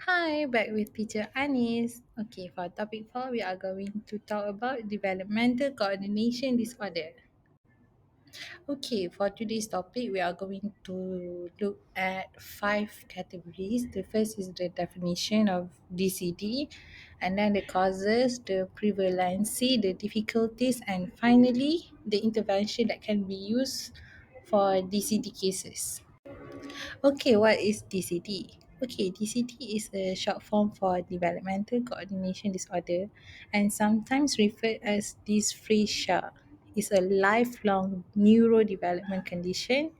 Hi, back with teacher Anis. Okay, for topic 4, we are going to talk about developmental coordination disorder. Okay, for today's topic, we are going to look at five categories. The first is the definition of DCD, and then the causes, the prevalency, the difficulties, and finally, the intervention that can be used for DCD cases. Okay, what is DCD? Okay, DCD is a short form for Developmental Coordination Disorder and sometimes referred as dysphasia. It's a lifelong neurodevelopment condition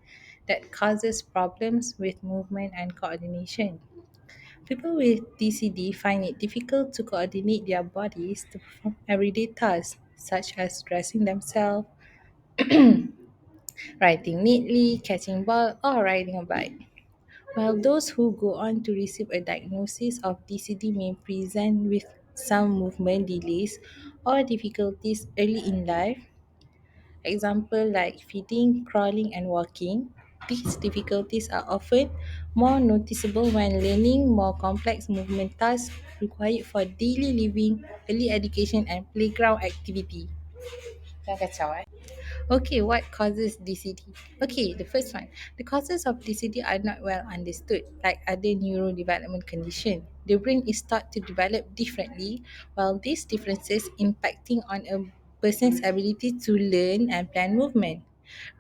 that causes problems with movement and coordination. People with DCD find it difficult to coordinate their bodies to perform everyday tasks such as dressing themselves, writing neatly, catching ball, or riding a bike. While those who go on to receive a diagnosis of DCD may present with some movement delays or difficulties early in life, example like feeding, crawling, and walking, these difficulties are often more noticeable when learning more complex movement tasks required for daily living, early education, and playground activity. Dah kacau Okay, what causes DCD? Okay, the first one. The causes of DCD are not well understood, like other neurodevelopment condition. The brain is thought to develop differently, while these differences impacting on a person's ability to learn and plan movement.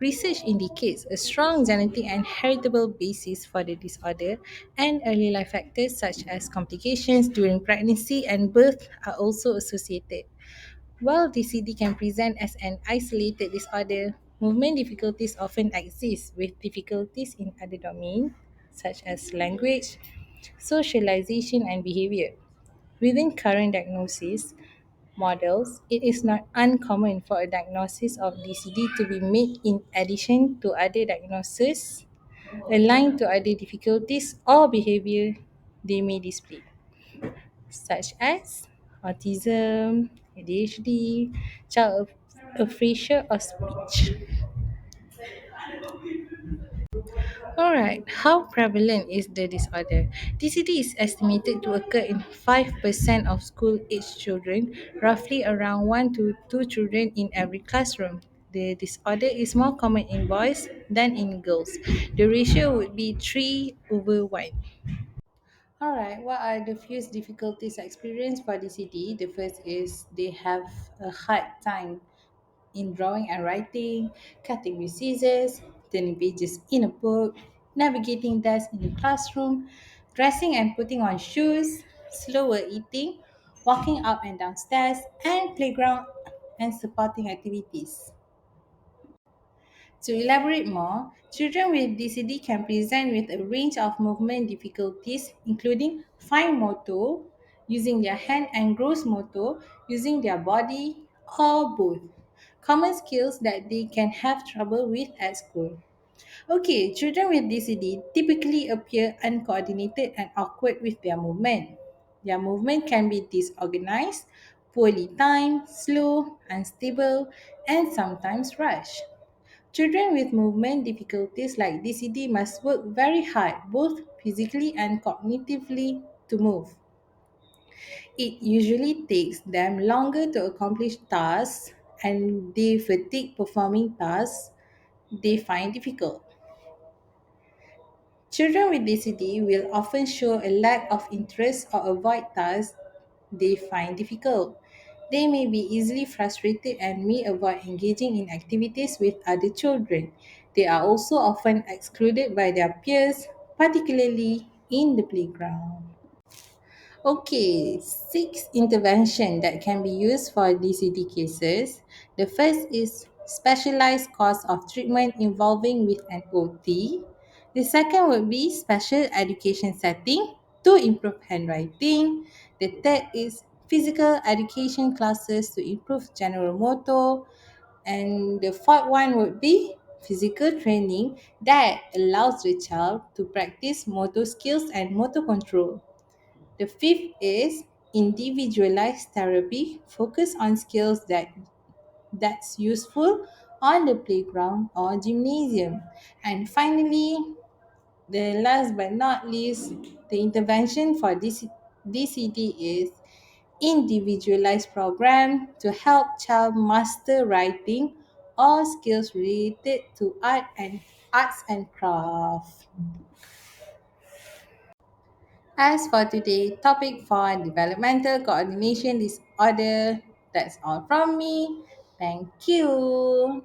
Research indicates a strong genetic and heritable basis for the disorder, and early life factors such as complications during pregnancy and birth are also associated. While DCD can present as an isolated disorder, movement difficulties often exist with difficulties in other domains such as language, socialization, and behavior. Within current diagnosis models, it is not uncommon for a diagnosis of DCD to be made in addition to other diagnoses aligned to other difficulties or behavior they may display such as autism, ADHD, child aphasia, or speech. Alright, how prevalent is the disorder? DCD is estimated to occur in 5% of school age children, roughly around 1 to 2 children in every classroom. The disorder is more common in boys than in girls. The ratio would be 3 over 1. Alright, what are the few difficulties experienced for DCD? The first is they have a hard time in drawing and writing, cutting with scissors, turning pages in a book, navigating desks in the classroom, dressing and putting on shoes, slower eating, walking up and down stairs, and playground and supporting activities. To elaborate more, children with DCD can present with a range of movement difficulties, including fine motor, using their hand, and gross motor, using their body, or both. Common skills that they can have trouble with at school. Okay, children with DCD typically appear uncoordinated and awkward with their movement. Their movement can be disorganized, poorly timed, slow, unstable, and sometimes rushed. Children with movement difficulties like DCD must work very hard, both physically and cognitively, to move. It usually takes them longer to accomplish tasks and they fatigue performing tasks they find difficult. Children with DCD will often show a lack of interest or avoid tasks they find difficult. They may be easily frustrated and may avoid engaging in activities with other children. They are also often excluded by their peers, particularly in the playground. Okay, six intervention that can be used for DCD cases. The first is specialized course of treatment involving with an OT. The second would be special education setting to improve handwriting. The third is physical education classes to improve general motor. And the fourth one would be physical training that allows the child to practice motor skills and motor control. The fifth is individualized therapy, focus on skills that's useful on the playground or gymnasium. And finally, The last but not least, the intervention for DCD is individualized program to help child master writing or skills related to arts and craft. As for today topic for developmental coordination disorder, that's all from me. Thank you.